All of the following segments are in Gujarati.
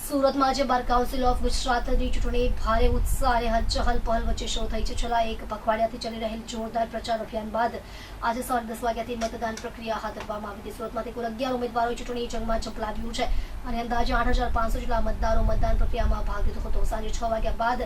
સુરતમાં આજે બાર કાઉન્સિલ ઓફ ગુજરાતની ચૂંટણી ભારે ઉત્સાહ અને ચહલ પહલ વચ્ચે શરૂ થઈ છે. છેલ્લા એક પખવાડિયાથી ચાલી રહેલ જોરદાર પ્રચાર અભિયાન બાદ આજે સવારે 10 વાગ્યાથી મતદાન પ્રક્રિયા હાથ ધરવામાં આવી હતી. સુરતમાંથી કુલ 11 ઉમેદવારોએ ચૂંટણી જંગમાં ઝંપલાવ્યું છે અને અંદાજે 8,500 જેટલા મતદારો મતદાન પ્રક્રિયામાં ભાગ લીધો હતો. સાંજે 6 વાગ્યા બાદ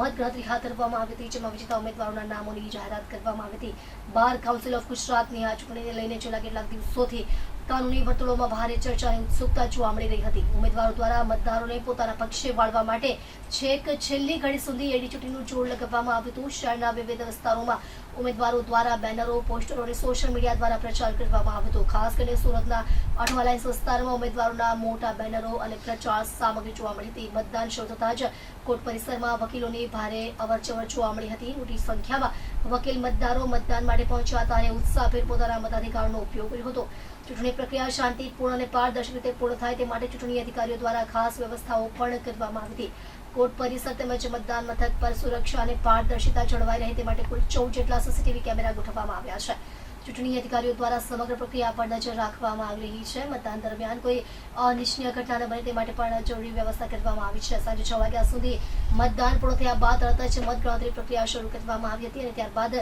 મતગણતરી હાથ ધરવામાં આવી હતી, જેમાં વિજેતા ઉમેદવારોના નામોની જાહેરાત કરવામાં આવી હતી. બાર કાઉન્સિલ ઓફ ગુજરાતની આ ચૂંટણીને લઈને છેલ્લા કેટલાક દિવસોથી કાનૂની વર્તુળોમાં ભારે ચર્ચા અને ઉત્સુકતા જોવા મળી રહી હતી. ઉમેદવારો દ્વારા મતદારોને પોતાના પક્ષે વાળવા માટે છેક છેલ્લી ઘડી સુધી એડી ચૂંટણીનું જોર લગાવવામાં આવ્યું હતું. શહેરના વિવિધ વિસ્તારોમાં ઉમેદવારો દ્વારા બેનરો, પોસ્ટરો અને સોશિયલ મીડિયા દ્વારા પ્રચાર કરવામાં આવ્યો હતો. ખાસ કરીને સુરતના અઠવા લાઇન્સ વિસ્તારમાં ઉમેદવારોના મોટા બેનરો અને પ્રચાર સામગ્રી જોવા મળી હતી. મતદાન શરૂ થતાં જ કોર્ટ પરિસરમાં વકીલોની ભારે અવરજવર જોવા મળી હતી. મોટી સંખ્યામાં વકીલ મતદારો મતદાન માટે પહોંચ્યા હતા અને ઉત્સાહભેર પોતાના મતાધિકારનો ઉપયોગ કર્યો હતો. ચૂંટણી પ્રક્રિયા શાંતિપૂર્ણ અને પારદર્શક રીતે પૂર્ણ થાય તે માટે ચૂંટણી અધિકારીઓ દ્વારા ખાસ વ્યવસ્થાઓ પણ કરવામાં આવી હતી. કોર્ટ પરિસર તેમજ મતદાન મથક પર સુરક્ષા અને પારદર્શિતા જળવાઈ રહે તે માટે કુલ 14 જેટલા સીસીટીવી કેમેરા ગોઠવવામાં આવ્યા છે. ચૂંટણી અધિકારીઓ દ્વારા સમગ્ર પ્રક્રિયા પર નજર રાખવામાં આવી રહી છે. મતદાન દરમિયાન કોઈ અનિચ્છનીય ઘટના ન બને તે માટે પણ જરૂરી વ્યવસ્થા કરવામાં આવી છે. સાંજે 6 વાગ્યા સુધી મતદાન પૂર્ણ થયા બાદ તરત જ મતગણતરી પ્રક્રિયા શરૂ કરવામાં આવી હતી અને ત્યારબાદ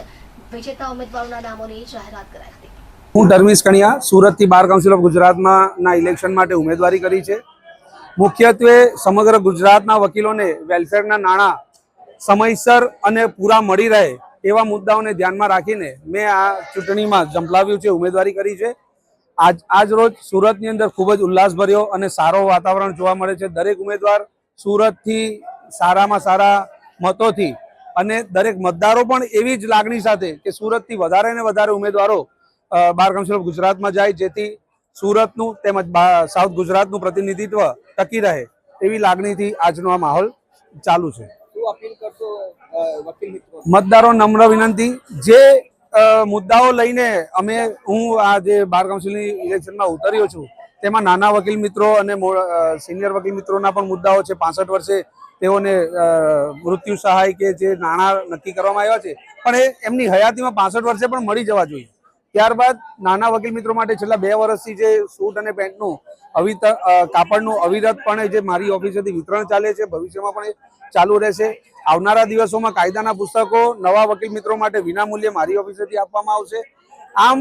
વિજેતા ઉમેદવારોના નામોની જાહેરાત કરાઈ હતી. હું ધર્મેશ કણિયા સુરતથી બાર કાઉન્સિલ ઓફ ગુજરાતમાં ઇલેક્શન માટે ઉમેદવારી કરી છે. મુખ્યત્વે સમગ્ર ગુજરાતના વકીલોને વેલફેરના નાણાં સમયસર અને પૂરા મળી રહે એવા મુદ્દાઓને ધ્યાનમાં રાખીને મેં આ ચૂંટણીમાં ઝંપલાવ્યું છે, ઉમેદવારી કરી છે. આજ રોજ સુરતની અંદર ખૂબ જ ઉલ્લાસભર્યો અને સારો વાતાવરણ જોવા મળે છે. દરેક ઉમેદવાર સુરતથી સારામાં સારા મતોથી અને દરેક મતદારો પણ એવી જ લાગણી સાથે કે સુરતથી વધારે ને વધારે ઉમેદવારો બાર કાઉન્સિલ ઓફ ગુજરાતમાં જાય, જેથી સુરતનું તેમજ સાઉથ ગુજરાતનું પ્રતિનિધિત્વ ટકી રહે એવી લાગણીથી આજનો આ માહોલ ચાલુ છે. મતદારો નમ્ર વિનંતી, જે મુદ્દાઓ લઈને હું આ જે બાર કાઉન્સિલની ઇલેક્શનમાં ઉતર્યો છું તેમાં નાના વકીલ મિત્રો અને સિનિયર વકીલ મિત્રોના પણ મુદ્દાઓ છે. 65 વર્ષે તેઓને મૃત્યુ સહાય કે જે નાણાં નક્કી કરવામાં આવ્યા છે પણ એમની હયાતીમાં 65 વર્ષે પણ મળી જવા જોઈએ. ત્યારબાદ નાના વકીલ મિત્રો માટે છેલ્લા 2 વર્ષથી જે સૂટ અને પેન્ટનું કાપડનું અવિરતપણે જે મારી ઓફિસેથી વિતરણ ચાલે છે, ભવિષ્યમાં પણ ચાલુ રહેશે. આવનારા દિવસોમાં કાયદાના પુસ્તકો નવા વકીલ મિત્રો માટે વિનામૂલ્યે મારી ઓફિસેથી આપવામાં આવશે. આમ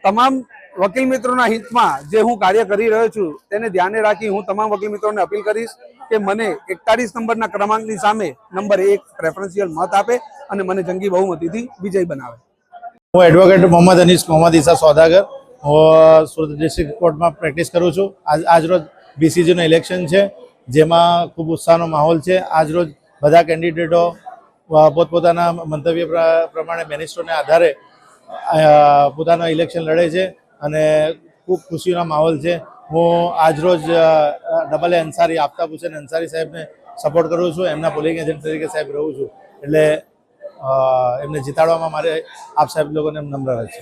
તમામ વકીલ મિત્રોના હિતમાં જે હું કાર્ય કરી રહ્યો છું તેને ધ્યાને રાખી હું તમામ વકીલ મિત્રોને અપીલ કરીશ કે મને 41 નંબરના ક્રમાંકની સામે નંબર 1 પ્રેફરન્શિયલ મત આપે અને મને જંગી બહુમતીથી વિજય બનાવે. હું એડવોકેટ મોહમ્મદ અનીસ મોહમ્મદ ઈસા સોદાગર, હું સુરત ડિસ્ટ્રિક્ટ કોર્ટમાં પ્રેક્ટિસ કરું છું. આજરોજ BCGનું ઇલેક્શન છે, જેમાં ખૂબ ઉત્સાહનો માહોલ છે. આજરોજ બધા કેન્ડિડેટો પોતપોતાના મંતવ્ય પ્રમાણે મેનિફેસ્ટોને આધારે પોતાનું ઇલેક્શન લડે છે અને ખૂબ ખુશીનો માહોલ છે. હું આજરોજ ડબલ અંસારી, આફતાબ હુસેન અંસારી સાહેબને સપોર્ટ કરું છું. એમના પોલિંગ એજન્ટ તરીકે સાહેબ રહું છું, એટલે એમને જીતાડવામાં મારે આપ સાહેબ લોકોને નમ્ર છે.